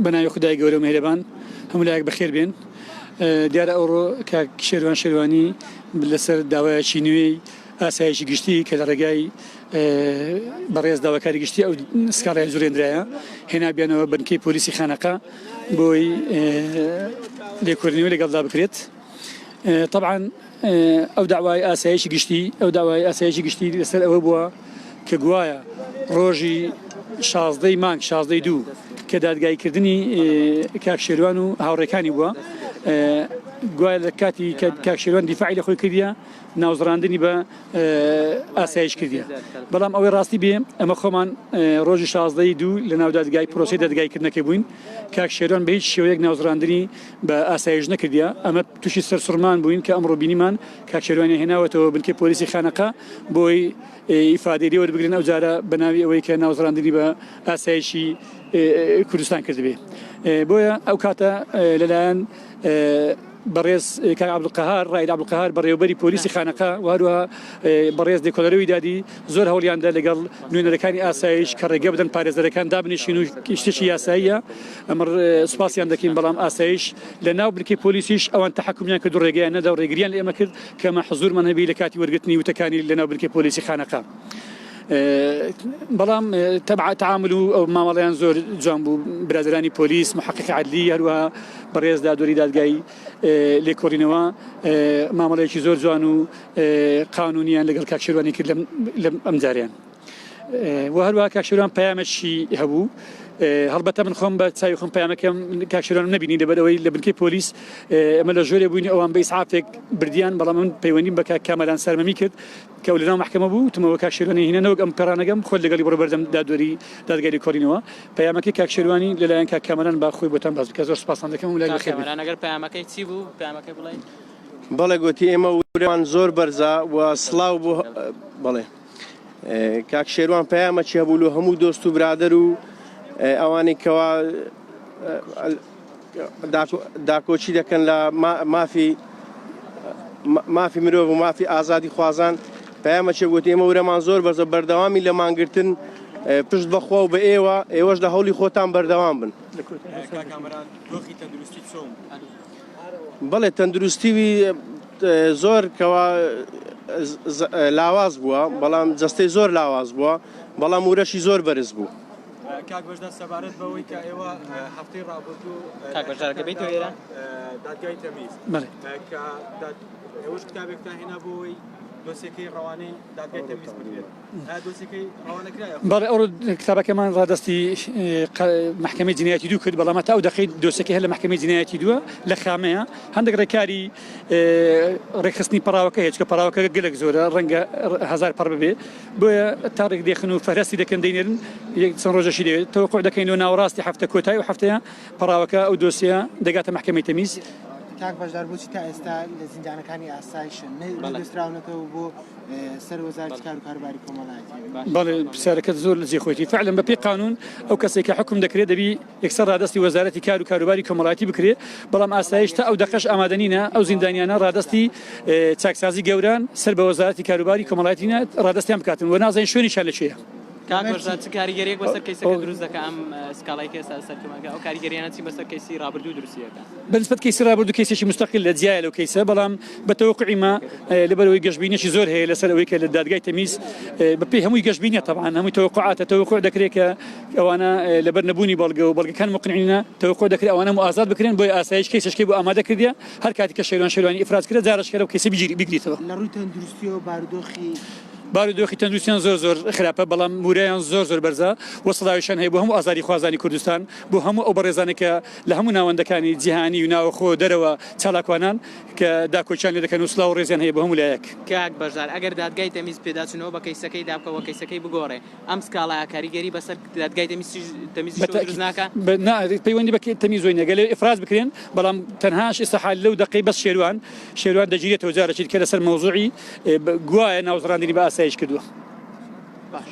بەناوی خدای گەورە و میهرەبان هەموو لایەک بەخێر بێن. دیارە ئەوڕۆ کاک شێروانی لەسەر داوایەکی نوێی ئاسایشی گشتی کە لە ڕێگای بەڕێز داواکاری گشتی ئەو سکاڵای زورێنرایە هێنابیانەوە بنکەی پۆلیسی خانەقا بۆی لێکۆڵینەوە لەگەڵدا بکرێت. طبعا ئەو داوای ئاسایشی گشتی لەسەر ئەوە بووە کە گوایە ڕۆژی 16 مانگ 16 کە دادگایکردنی کاک شێروان و هاوڕێکانی بووە گوایە لە کاتی کاک شێروان دیفاعی لە خۆی کردیە ناوزڕاندنی بە ئاسایش کردیە. بەڵام ئەوەی ڕاستی بێ ئەمە خۆمان ڕۆژی 16 لە ناو دادگای پرۆسی دادگایکردنەکەی بووین کاک شێروان بە هیچ شێوەیەک ناوزڕاندنی بە ئاسایش نەکردیە. ئەمە تووشی سەرسوڕمان بووین کە ئەمڕۆ بینیمان کاک شێروانی هێناوەتەوە بنکەی پۆلیسی خانەقا بۆی ئیفادەی وەربگرن ئەو جارە بەناوی ئەوەی کە ناوزڕاندنی بە ئاسایشی کوردستان کردبێ. بۆیە ئەو کاتە لەلایەن بەڕێز کاک عەبدولقەهار ڕائیل عەبدولقەهار بەڕێوەبەری پۆلیسی خانەقا و هەروەها بەڕێز دێکۆڵەرەوەی دادی زۆر هەوڵیاندا لەگەڵ نوێنەرەکانی ئاسایش کە ڕێگە بدەن پارێزەرەکان دابنیشین و شتێکی یاساییە ئەمڕ سوپاسیان دەکەین. بەڵام ئاسایش لە ناو بنکەی پۆلیسیش ئەوان تەحەکومیان کرد و ڕێگەیان نەدا و ڕێگریان لە ئێمە کرد کە ئەمە حزورمان هەبی لە کاتی وەرگرتنی وتەکانی لە ناو بنکەی پۆلیسی خانەقا. بەڵام تعامل و مامەڵەیان زۆر جوان بوو. برادرانی پۆلیس محقق عەدلی هەروەها بەڕێز دادوەری دادگای لێکۆڵینەوە مامەڵەیەکی زۆر جوان و قانونیان لەگەڵ کاک شێروانی کرد ئەم جاریان. و هەروەها کاک شێروان پەیامێکی هەبوو. هەڵبەتە من خۆم بە چاوی خۆم پەیامەکەم کاک شێروان نەبینی لەبەرەوەی لە بنکەی پۆلیس ئەمە لە ژۆرێ بووین ئەوان بە ئیسعافێک بردیان. بەڵام من پەیوەندیم بە کاک کامەران سەرمەمی کرد کە ئەو لەناو مەحکەمە بوو وتمەوە کاک شێروانی هێنانەوە ئەم پێڕانەکەم خۆل لەگەڵی بڕۆ بەردەم دادوەری دادگای لێکۆڵینەوە پەیامەکەی کاک شێروانی لەلایەن کاک کامەران با خۆی بۆتان باز بکە. زۆر سوپاسان دەکەم و لای بەخێر بێت. ئەگەر پەیامەکەی چی بوو پەیامەکەی بڵێن. بەڵێ گوتی ئێمە وریان زۆر بەرزە و سڵاو بوو. بەڵێ کاک شێروان پەیامەکی هەبوو لە هەموو دۆست و برادەر و ئەوانی کەوا داکۆچی دەکەن لە مافی مرۆڤ و مافی ئازادی خوازان پەیامەکی گوتی ئێمە ورەمان زۆر بەرزە بەردەوامی لە مانگرتن پشت بەخوا و بە ئێوەش لە هەوڵی خۆتان بەردەوام بن. بەڵێ تەندروستیوی زۆر کەوا لاواز بووە بەڵام جەستەی زۆر لاواز بووە بەڵام ورەشی زۆر بەرز بوو. کاک بەشدار سەبارەت بەوەی کە ئێوە هەفتەی ڕابردوو کاک بەشدارەکە بیتەوە ئێرە دادگای تەمیز کە ئێوەش کتابێکتان هێنا بۆەوەی دۆسیەکەی ڕەوانەی دادگای تەمیز بکرێت. دۆسیەکەی ڕەوانەکرایە؟ بەڵێ ئەوڕۆ کتابەکەمان ڕادستی محکەمەی جینایەتی 2 کرد بەڵام تا ئەو دەقەی دۆسیەکەی هەر لە محکەمەی جینایەتی 2 لە خامەیە هەندێک ڕێکاری ڕێکخستنی پەراوەکە هەیە کە پەراوەکە گەلێک زۆرە ڕەنگە 1000 پەڕ ببێ بۆیە تا ڕێک دێخن و فەرەستی دەکەن دەینێرن چەند ڕۆژەشی دەوێت تەوەقوع دەکەین و ناوەڕاستی هەفتە کۆتایی و هەفتەیە پەراوەکە ئەو دۆسیە دەگاتە محکەمەی تەمیز. کاک بەشدار بۆچی تا ئێستا لە زیندانەکانی ئاسایشن نەدەستراونەتەوە بۆ سەر وەزارەتی کار و کاروباری کۆمەڵایەتی؟ بەڵێ پرسیارەکەت زۆر لە جێخۆیەتی فعلا بەپێی قانون ئەو کەسێک کە حکم دەکرێت دەبی یەکسەر ڕادستی وەزارەتی کار و کاروباری کۆمەڵایەتی بکرێت. بەڵام ئاسایش تا ئەو دەقەش ئامادەنینە ئەو زیندانیانە ڕادستی چاکسازی گەوران سەر بە وەزارەتی کاروباری کۆمەڵایەتینە ڕادستیان بکاتن و نازانین شوێنیشان لەکوێیە. کاک بەشدار چ کاریگەریەک بەسەر کەیسەکە دروست دەکە ئەم سکاڵای کێسا سەرکەمەکە ئەو کاریگەریانە چی بەسەر کەیسی ڕابردوو دروستیەکە؟ بەنسبەت کەیسی ڕابردوو کەیسێکی مستەقل لە جیایە لەو کەیسە بەڵام بە تەوەقوعی ما لەبەرەوەی گەشتبینیی زۆر هەیە لەسەر ئەوەی کە لە دادگای تەمیز بەپێی هەمووی گەشتبینیە طبعاً هەمووی تەوەقوع دەکرێت کە ئەوانە لەبەر نەبوونی بەڵگە و بەڵگەکان مقنعینە تەوەقوع دەکرێت ئەوانە ئازاد بکرێن بۆی ئاسایش کەیسەکەی بۆ ئامادە کردیە هەر کاتی کە شێروانی ئیفراز کرد جارشکە لەو کەیسە بگریتەوە. لە ڕووی تەندروستی و بارودۆخی تەندروستیان زۆر خراپە بەڵام مورایان زۆر بەرزە وەسڵاویشان هەیە بۆ هەموو ئازادی خوازانی کوردستان بۆ هەموو ئەو بەڕێزانێکە لە هەموو ناوەندەکانی جیهانی و ناوەخۆ دەرەوە چالاکوانان کە داکۆچیان لێ دەکەن و سڵاو و ڕێزیان هەیە بۆ هەموو لایەک. کاک بەشدار ئەگەر دادگای تەمیز پێداچنەوە بە کەیسەکەی دابکەوە کەیسەکەی بگۆڕێ ئەم سکاڵایە کاریگەری بەسەر دادگای تەمیزی دروست ناکات؟ پەیوەندی بە تەمیز وۆی نەگەل ئیفراز بکرێن بەڵام تەنهاش ئێستا لەو دقەی بەس شێروان دەگیرێتەوە جارێکی کە لەسەر مەوزوعی گوایە ناوزڕاندنی بە ئاسایش کردووە. باش.